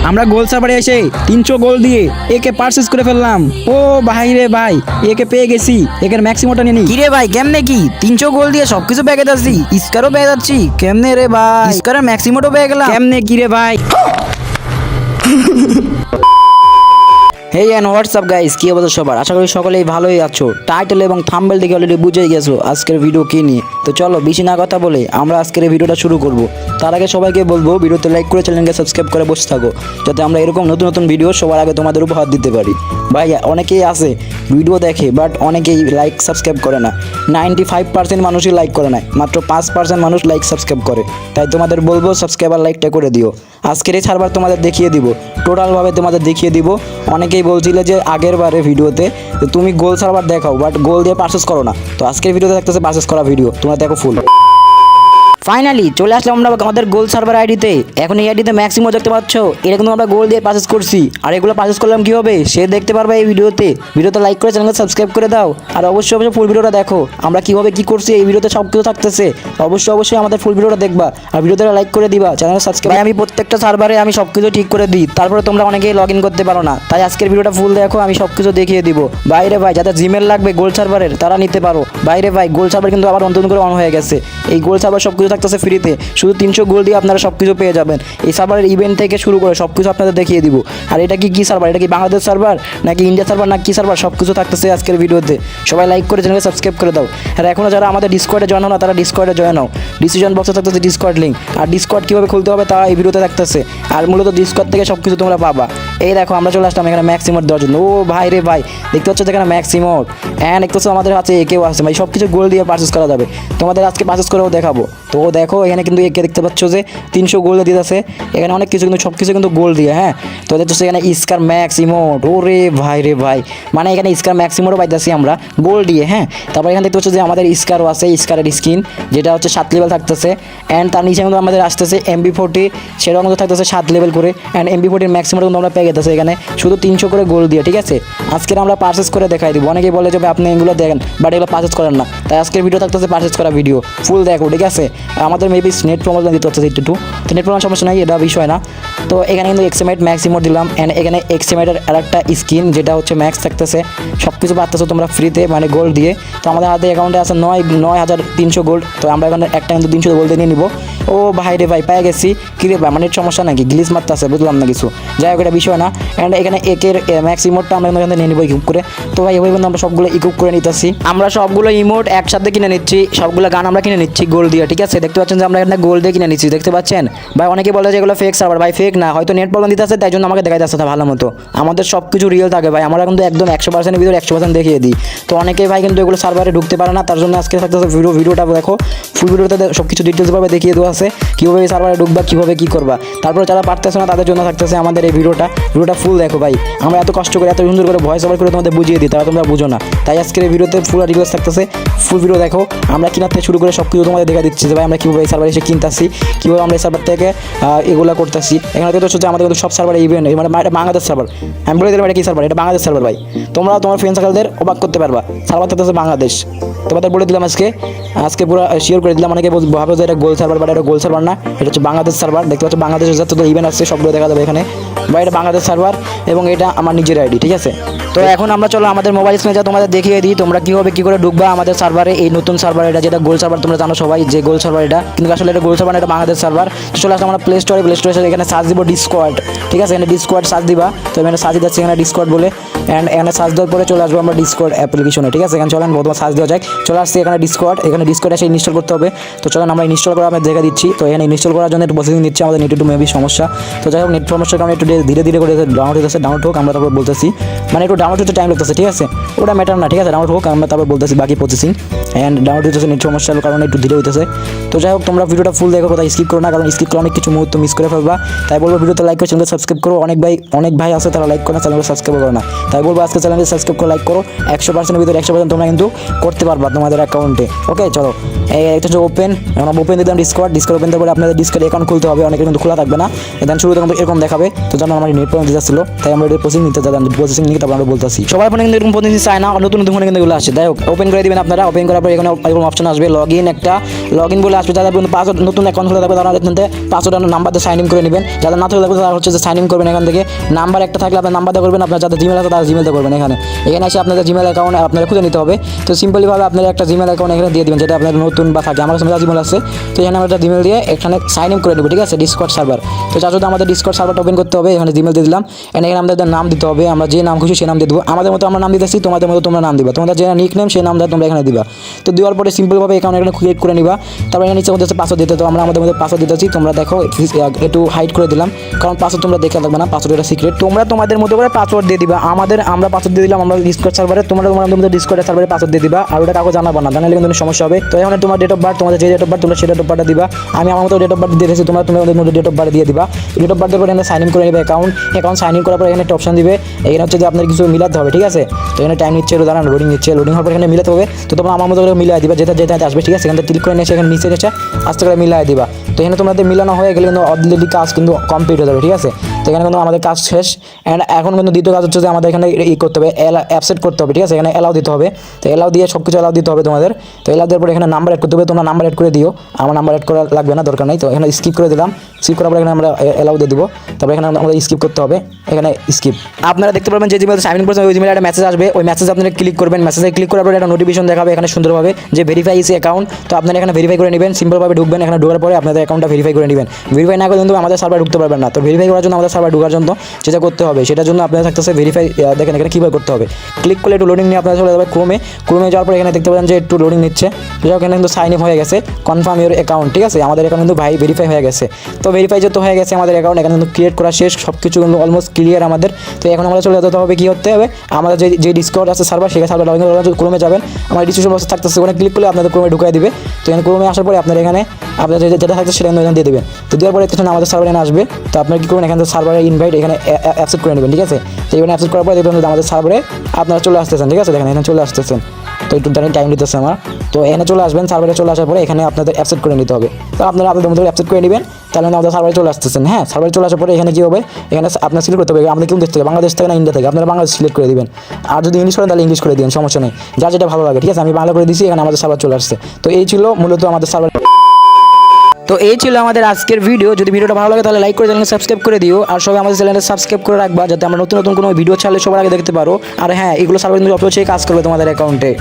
আমরা গোল সার্ভারে এসে 300 গোল দিয়ে একে পারচেজ করে ফেললাম। ও ভাই রে ভাই, একে পেয়ে গেছি। একের ম্যাক্সিমোটা নিয়ে নি। কিরে ভাই কেমনে কি 300 গোল দিয়ে সবকিছু পেয়ে যাচ্ছি, স্কারও পেয়ে যাচ্ছি কেমনে রে ভাই? স্কারের ম্যাক্সিমোটো পেয়ে গেলাম কেমনে কি রে ভাই? হেই এন্ড হোয়াটসঅ্যাপ গাইস, কি অবস্থা সবার? আশা করি সকলেই ভালোই আছো। টাইটেল এবং থাম্বনেল দেখে অলরেডি বুঝেই গেছো আজকের ভিডিও কি নিয়ে। তো চলো বেশি না কথা বলে আমরা আজকের এই ভিডিওটা শুরু করব। তার আগে সবাইকে বলবো ভিডিওতে লাইক করে চ্যানেলকে সাবস্ক্রাইব করে বসে থাকো, যাতে আমরা এরকম নতুন নতুন ভিডিও সবার আগে তোমাদের উপহার দিতে পারি। ভাই অনেকেই আছে ভিডিও দেখে বাট অনেকেই লাইক সাবস্ক্রাইব করে না। 95% মানুষই লাইক করে না, মাত্র 5% মানুষ লাইক সাবস্ক্রাইব করে। তাই তোমাদের বলবো সাবস্ক্রাইব আর লাইকটা করে দিও। আজকের এই সার্ভার তোমাদের দেখিয়ে দিব, টোটালভাবে তোমাদের দেখিয়ে দিব। অনেকেই বলছিলে যে আগের বারে ভিডিওতে তুমি গোল সার্ভার দেখাও বাট গোল দিয়ে পারচেজ করো না। তো আজকের ভিডিওতে দেখতেছে পারচেজ করা ভিডিও, তোমরা দেখো ফুল। ফাইনালি চলে আসলাম আমরা আমাদের গোল সার্ভার আইডিতে। এখন এই আইডিতে ম্যাক্সিমাম দেখতে পাচ্ছ, এটা কিন্তু আমরা গোল দিয়ে পারচেজ করছি। আর এগুলো পারচেজ করলাম কীভাবে সে দেখতে পারবে এই ভিডিওতে। ভিডিওতে লাইক করে চ্যানেলকে সাবস্ক্রাইব করে দাও, আর অবশ্যই অবশ্যই ফুল ভিডিওটা দেখো। আমরা কীভাবে কী করছি এই ভিডিওতে সব কিছু থাকতেছে। অবশ্যই অবশ্যই আমাদের ফুল ভিডিওটা দেখবা আর ভিডিওতে লাইক করে দিবা, চ্যানেল সাবস্ক্রাইব। আমি প্রত্যেকটা সার্ভারে আমি সব কিছু ঠিক করে দিই, তারপরে তোমরা অনেকেই লগ ইন করতে পারো না। তাই আজকের ভিডিওটা ফুল দেখো, আমি সব কিছু দেখিয়ে দিব। বাইরে ভাই যাদের জিমেল লাগবে গোল সার্ভারের তারা নিতে পারো। বাইরে ভাই গোল সার্ভার কিন্তু আবার নতুন করে অন হয়ে গেছে। এই গোল সার্ভার সব কিছু থাকতেছে ফ্রিতে, শুধু 300 গোল দিয়ে আপনারা সব কিছু পেয়ে যাবেন। এই সার্ভারের ইভেন্ট থেকে শুরু করে সব কিছু আপনাদের দেখিয়ে দিব। আর এটা কি সার্ভার, এটা কি বাংলাদেশ সার্ভার নাকি ইন্ডিয়া সার্ভার না কি সার্ভার, সব কিছু থাকতেছে আজকের ভিডিওতে। সবাই লাইক করে চ্যানেলকে সাবস্ক্রাইব করে দাও। আর এখনও যারা আমাদের ডিসকর্ডে জয়েন হও না তারা ডিসকর্ডে জয়েন হও। ডিসিশন বক্সে থাকতেছে ডিসকর্ড লিঙ্ক, আর ডিসকর্ড কীভাবে খুলতে হবে তা এই ভিডিওতে থাকতেছে। আর মূলত ডিসকর্ড থেকে সব কিছু তোমরা পাবা। এই দেখো আমরা চলে আসলাম এখানে ম্যাক্সিমোট দেওয়ার জন্য। ও ভাই রে ভাই, দেখতে পাচ্ছ এখানে ম্যাক্সিমোট অ্যান্ড দেখতে পাচ্ছ আমাদের হাতে একেও আছে। ভাই সব কিছু গোল দিয়ে পারচেস করা যাবে, তোমাদের আজকে পারচেস করেও দেখাবো। তো দেখো এখানে কিন্তু একে দেখতে পাচ্ছ যে 300 গোল দিয়ে আছে। এখানে অনেক কিছু কিন্তু সব কিছু কিন্তু গোল দিয়ে। হ্যাঁ তো দেখছো এখানে স্কার ম্যাক্স ইমোট। ও রে ভাই রে ভাই, মানে এখানে স্কার ম্যাক্স ইমোটও পাইতেছি আমরা গোল দিয়ে। হ্যাঁ তারপর এখানে দেখতে পাচ্ছ যে আমাদের স্কারও আছে, স্কারের স্কিন যেটা হচ্ছে 7 লেভেল থাকতেছে। অ্যান্ড তার নিচে কিন্তু আমাদের আসতেছে MB40, সেটাও কিন্তু থাকতেছে 7 লেভেল করে। অ্যান্ড MB40 ম্যাক্সিমাম কিন্তু আমরা পেয়ে গেতেছে এখানে শুধু 300 করে গোল দিয়ে। ঠিক আছে, আজকের আমরা পারচেস করে দেখাই দিব। অনেকেই বলে যে আপনি এগুলো দেখেন বাট এগুলো পারচেস করেন না, তাই আজকের ভিডিও থাকতেছে পারচেস করা ভিডিও ফুল দেখো। ঠিক আছে, আমাদের মেবি নেট প্রবলেম দিতে হচ্ছে একটু, তো নেট প্রবলেম সমস্যা নাই, এটা বিষয় না। তো এখানে কিন্তু এক্সএমআইট ম্যাক্স ইমোট দিলাম। অ্যান্ড এখানে এক্সএমআইটের আরেকটা স্কিন যেটা হচ্ছে ম্যাক্স থাকতেছে। সব কিছু পাচ্তেছো তোমরা ফ্রিতে, মানে গোল্ড দিয়ে। তো আমাদের হাতে অ্যাকাউন্টে আছে 9,300 গোল্ড। তো আমরা এখানে একটা কিন্তু 300 গোল্ড দিয়ে নিয়ে নিব। ও ভাই রে ভাই পেয়ে গেছি। কী রে ভাই, মানে সমস্যা নাকি গ্লিচ মারতে আছে, বুঝলাম না কিছু, যাই হোক এটা বিষয় না। অ্যান্ড এখানে একের ম্যাক্স ইমোটটা আমরা এখানে নিয়ে নিব ইকুইপ করে। তো ভাই এভাবে কিন্তু আমরা সবগুলো ইকুইপ করে নিতেছি। আমরা সবগুলো ইমোট একসাথে কিনে নিচ্ছি, সবগুলো গান আমরা কিনে নিচ্ছি গোল্ড দিয়ে। ঠিক আছে, দেখতে পাচ্ছেন যে আমরা এখানে গোল্ড দিয়ে কিনে নিচ্ছি, দেখতে পাচ্ছেন ভাই। অনেকে বলে যে এগুলো ফেক সার্ভার, ভাই ফেক না, হয়তো নেট প্রবলেম দিতে আছে তাই জন্য আমাকে দেখাই যাচ্ছে না ভালো মতো। আমাদের সব কিছু রিয়েল থাকে ভাই, আমরা কিন্তু একদম 100%-এর ভিতরে 100% দেখিয়ে দিই। তো অনেকেই ভাই কিন্তু এগুলো সার্ভারে ঢুকতে পারে না, তার জন্য আজকে থাকতেছে ভিডিওটা দেখো ফুল। ভিডিওতে সব কিছু ডিটেলসভাবে দেখিয়ে দেওয়া আছে কীভাবে এই সার্ভারে ঢুকবা, কীভাবে কী করবা। তারপরে যারা পারতেছে না তাদের জন্য থাকতেছে আমাদের এই ভিডিওটা ফুল দেখো ভাই। আমরা এত কষ্ট করে এত সুন্দর করে ভয়েস ওভার করে তোমাদের বুঝিয়ে দিই, তারা তোমরা বুঝো না। তাই আজকের এই ভিডিওতে ফুল ডিটেলস থাকতেছে, ফুল ভিডিও দেখো। আমরা কিনার থেকে শুরু করে সব কিছু তোমাদের দেখা দিচ্ছি যে ভাই আমরা কীভাবে এই সার্ভারে এসে কিনতেছি, কীভাবে আমরা এই সার্ভার থেকে এগুলো করতেছি। এখানে দেখতে হচ্ছে আমাদের কিন্তু সব সার্ভারে ইভেন্ট, মানে এটা বাংলাদেশ সার্ভার। আমি বলে দিলাম এটা কী সার্ভার, এটা বাংলাদেশ সার্ভার ভাই। তোমরা তোমার ফ্রেন্ড সার্কেলদের অবাক করতে পারবা, সার্ভার থাকতেছে বাংলাদেশ। তোমাদের বলে দিলাম আজকে পুরো শেয়ার করে দিলাম। অনেকে ভাবে যে এটা গোল সার্ভার, বাট এটা গোল সার্ভার না, এটা হচ্ছে বাংলাদেশ সার্ভার। দেখতে পাচ্ছ বাংলাদেশের যত ইভেন্ট আছে সবগুলো দেখা যাবে এখানে ভাই। এটা বাংলাদেশ সার্ভার এবং এটা আমার নিজের আইডি। ঠিক আছে, তো এখন আমরা চলো আমাদের মোবাইল স্ক্রিনে যা তোমাদের দেখিয়ে দিই তোমরা কীভাবে কী করে ঢুকবা আমাদের সার্ভারে, এই নতুন সার্ভার এটা, যেটা গোল সার্ভার। তোমরা জানো সবাই যে গোল সার্ভার এটা, কিন্তু আসলে এটা গোল সার্ভার, এটা বাংলাদেশ সার্ভার। চলে আসলে আমরা প্লে স্টোরে এখানে সার্চ দিব ডিসকর্ড। ঠিক আছে, এখানে ডিসকর্ড সার্চ দিবা। তো এখানে সার্চ দিচ্ছি এখানে ডিসকর্ড বলে। অ্যান্ড এখানে সার্চ দেওয়ার পরে চলে আসবো আমরা ডিসকর্ড অ্যাপ্লিকেশনে। ঠিক আছে, এখানে চলেন প্রথমে সার্চ দেওয়া যায়। চলে আসছি এখানে ডিসকর্ড এসে ইনস্টল করতে হবে। তো চলেন আমরা ইনস্টল করে আমি দেখে দিচ্ছি। তো এখানে ইনস্টল করার জন্য একটু প্রসেসিং নিচ্ছে, আমাদের নেট একটু মেবি সমস্যা। তো যাই হোক নেট সমস্যার কারণে একটু ধীরে ধীরে করে ডাউনলোড হোক, আমরা তারপর বলতেছি। মানে একটু ডাউনলোড হতে টাইম লাগতেছে। ঠিক আছে, ওটা ম্যাটার না। ঠিক আছে, ডাউনলোড হোক, আমরা তারপর বলতেছি বাকি প্রসেসিং। অ্যান্ড ডাউনলোড হতেছে নেট সমস্যার কারণে একটু ধীরে হইতেছে। তো যাই হোক তোমরা ভিডিওটা ফুল দেখো, কোথায় স্কিপ করো না, কারণ স্কিপ করে অনেক কিছু মুহূর্ত মিস করে ফেলবা। তাই বলবো ভিডিওতে লাইক করে চ্যানেলকে সাবস্ক্রাইব করো। অনেক ভাই আছে তারা লাইক করে না, চ্যানেলকে সাবস্ক্রাইব করে না। তাই বলবো আজকে চ্যানেলকে সাবস্ক্রাইব করে লাইক করো। 100%-এর ভিতরে 100% তোমরা কিন্তু করতে পারবা তোমাদের অ্যাকাউন্টে। ওকে চলো এটা হচ্ছে ওপেন, এখন ওপেন দিলাম ডিসকর্ড ওপেন দেওয়ার পরে আপনাদের ডিসকর্ড অ্যাকাউন্ট খুলতে হবে, অনেকের কিন্তু খোলা থাকবে না। দেন শুরুতে এরকম দেখাবে, তো জানো আমার নেট প্রবলেম দিতেছিল, তাই আমরা এটা প্রসেসিং নিতে যাচ্ছি, প্রসেসিং নিয়ে তারপর আমরা বলতেছি। সবার ফোনে কিন্তু এরকম প্রসেসিং চায় না, নতুন ফোনে কিন্তু এগুলো আসে। যাই হোক ওপেন করে দিবেন আপনারা, ওপেন করার পর এখানে এরকম অপশন আসবে লগ ইন, একটা লগ ইন বলে আসবে। যাদের পাসওয়ার্ড নতুন অ্যাকাউন্ট খুলে থাকবে তারা এখান থেকে পাসওয়ার্ড নাম্বার দিয়ে সাইন ইন করে নেবেন। যাদের না থাকলে তারা হচ্ছে যে সাইন ইন করবেন এখান থেকে, নাম্বার একটা থাকলে আপনার নাম্বার দিয়ে করবেন, আপনার যাদের জিমেল আছে তারা জিমেল দিয়ে করবেন। এখানে এসে আপনাদের জিমেল অ্যাকাউন্ট আপনারা খুঁজে নিতে হবে। তো সিম্পলিভাবে আপনারা একটা জিমেল অ্যাকাউন্ট এখানে দিয়ে দিবেন, যেটা আপনার নতুন বা থাকে। আমার কাছে জিমেল আছে, তো এখানে আমরা একটা জিমেল দিয়ে এখানে সাইন ইন করে নেব, ঠিক আছে, ডিসকর্ড সার্ভার। তো যা শুধু আমাদের ডিসকর্ড সার্ভারটা ওপেন করতে হবে, এখানে জিমেল দিয়ে দিলাম। এখানে আমাদের নাম দিতে হবে, আমরা যে নাম খুশি সেই নাম দিয়ে দেবো। আমাদের মতো আমরা নাম দিতেছি, তোমাদের মতো তোমরা নাম দিবা, তোমাদের যে নিক নেম সেই নামটা তোমরা এখানে দিবা। তো দেওয়ার পরে সিম্পলভাবে অ্যাকাউন্ট এখানে ক্রিয়েট করে নিবা। তারপর এখানে নিচে মধ্যে পাসওয়ার্ড দিতে, তো আমরা আমাদের মধ্যে পাসওয়ার্ড দিতেছি। তোমরা দেখো একটু হাইড করে দিলাম, কারণ পাসওয়ার্ড তোমরা দেখে থাকবে না, পাসওয়ার্ড এটা সিক্রেট। তোমরা তোমাদের মতো করে পাসওয়ার্ড দিয়ে দিবা। আমরা পাসওয়ার্ড দিয়ে দিলাম আমরা ডিসকর্ড সার্ভারে, তোমরা তোমাদের মধ্যে ডিসকর্ড সার্ভারে পাসওয়ার্ড দিয়ে দিবা, আর ওটা কাউকে জানাবো না, জানালে কিন্তু সমস্যা হবে। তো এখানে তোমার ডেট অফ বার্থ, তোমাদের যে ডেট অফ বার্থ তোমরা সেই ডেট অফ বার্থটা দিবা। আমি আমার মতো ডেট অফ বার্থ দিয়ে দিয়েছি, তোমরা তোমাদের মধ্যে ডেট অফ বার্থ দিয়ে দিবা। ডেট অফ বার্থের পরে এখানে সাইন ইন করে নেবে অ্যাকাউন্ট সাইন ইন করার পরে এখানে একটা অপশন দিবে, এখানে হচ্ছে যে আপনার কিছু মিলাতে হবে, ঠিক আছে। তো এখানে টাইম নিচ্ছে, দাঁড়ান লোডিং নিচ্ছে, লোডিং হওয়ার পর এখানে মিলাতে হবে। তো তোমরা আমার মতো করে মিলাই দিবা, যেটা আসবে, ঠিক আছে। এখানে ক্লিক করে নিয়ে এখানে নিচে এসে আস্তে করে মিলাই দিবা। তো এখানে তোমাদের মিলানো হয়ে গেলে কিন্তু অলরেডি কাজ কিন্তু কমপ্লিট হয়ে যাবে, ঠিক আছে। তো এখানে কিন্তু আমাদের কাজ শেষ। অ্যান্ড এখন কিন্তু দ্বিতীয় কাজ হচ্ছে যে আমাদের এখানে করতে হবে, অ্যাপসেট করতে হবে, ঠিক আছে। এখানে অ্যালাউ দিতে হবে, তো অ্যালাউ দিয়ে সব কিছু অ্যালাউ দিতে হবে তোমাদের। তো অ্যালাউ দেওয়ার পরে এখানে নাম্বার অ্যাড করতে হবে, তোমরা নাম্বার অ্যাড করে দিও, আমার নাম্বার অ্যাড করা লাগবে না, দরকার নেই। তো এখানে স্কিপ করে দিলাম, স্কিপ করার পরে এখানে আমরা অ্যালাউ দিয়ে দেবো। তারপরে এখানে আমাদের স্কিপ করতে হবে, এখানে স্কিপ। আপনারা দেখতে পারবেন যে জিমেল সাইন ইন করছেন, ওই জিমেলে একটা মেসেজ আসবে, ওই মেসেজে আপনারা ক্লিক করবেন। মেসেজে ক্লিক করার পরে একটা নোটিফিকেশন দেখাবে এখানে সুন্দরভাবে যে ভেরিফাই ইস অ্যাকাউন্ট। তো আপনারা এখানে ভেরিফাই করে নেবেন, সিম্পলভাবে ঢুকবেন, এখানে ঢোকার পরে আপনাদের অ্যাকাউন্টটা ভেরিফাই করে নেবেন। ভেরিফাই না করে কিন্তু আমাদের সার্ভার ঢুকতে পারবেন না। তো ভেরিফাই করার জন্য আমাদের সার্ভার ঢোকার জন্য যেটা করতে হবে সেটার জন্য আপনাদের থাকতেছে ভেরিফাই। দেখেন এখানে কীভাবে করতে হবে, ক্লিক করলে একটু লোডিং নিয়ে আপনারা চলে যাবে ক্রোমে যাওয়ার পরে এখানে দেখতে পাবেন যে একটু লোডিং নিচ্ছে। তো এখানে কিন্তু সাইন ইন হয়ে গেছে, কনফার্ম ইউর অ্যাকাউন্ট, ঠিক আছে। আমাদের অ্যাকাউন্ট কিন্তু ভেরিফাই হয়ে গেছে। তো ভেরিফাই যত হয়ে গেছে আমাদের অ্যাকাউন্ট, এখানে কিন্তু ক্রিয়েট করা শেষ, সব কিছু কিন্তু অলমোস্ট ক্লিয়ার আমাদের। তো এখন আমরা চলে যেতে হবে, কী করতে হবে, আমাদের যে ডিসকর্ড আছে সার্ভার, সেখানে সার্ভার লগইন করে ক্রোমে যাবেন। আমার ডিসক্রিপশন বক্সে থাকতেছে, ওখানে ক্লিক করলে আপনাদের ক্রোমে ঢুকিয়ে দিবে। তো এখানে ক্রোমে আসার পরে আপনার এখানে আপনার যেটা থাকছে সেটা এখানে দিয়ে দেবেন। তো দেওয়ার পরে কিছু আমাদের সার্ভারে আসবে। তো আপনার কী করবেন, এখানে সার্ভারে ইনভাইট এখানে অ্যাকসেপ্ট করে নেবেন, ঠিক আছে। তো এখানে অ্যাকসেপ্ট করার পরে দেখবেন আমাদের সার্ভারে আপনারা চলে আসতেছেন, ঠিক আছে। দেখেন এখানে চলে আসতেছেন, তো একটু টাইম দিতেছে আমার। তো এখানে চলে আসবেন, সার্ভারে চলে আসার পরে এখানে আপনাদের অ্যাকসেপ্ট করে নিতে হবে। তো আপনারা আপনাদের মধ্যে অ্যাকসেপ্ট করে নেবেন, তাহলে আমাদের সার্ভারে চলে আসতেছেন। হ্যাঁ, সার্ভারে চলে আসার পরে এখানে কী হবে, এখানে আপনার সিলেক্ট করতে হবে আমাদের কোন দেশ থেকে, বাংলাদেশ থেকে না ইন্ডিয়া থেকে, আপনারা বাংলাদেশ সিলেক্ট করে দিবেন। আর যদি ইংলিশ করেন তাহলে ইংলিশ করে দিন, সমস্যা নেই, যার যেটা ভালো লাগে, ঠিক আছে। আমি বাংলা করে দিয়েছি, এখানে আমাদের সার্ভার চলে আসছে। তো এই ছিল মূলত আমাদের সার্ভার। তো এই ছিল আমাদের আজকের ভিডিও। যদি ভিডিওটা ভালো লাগে তাহলে লাইক করে চ্যানেলকে সাবস্ক্রাইব করে দিও, আর সবাই আমাদের চ্যানেলটা সাবস্ক্রাইব করে রাখবা, যাতে আমরা নতুন নতুন কোনো ভিডিও ছাড়লে সবার আগে দেখতে পারো। আর হ্যাঁ, এগুলো সার্ভার কিন্তু অপলোড কাজ করবে তোমাদের অ্যাকাউন্টে।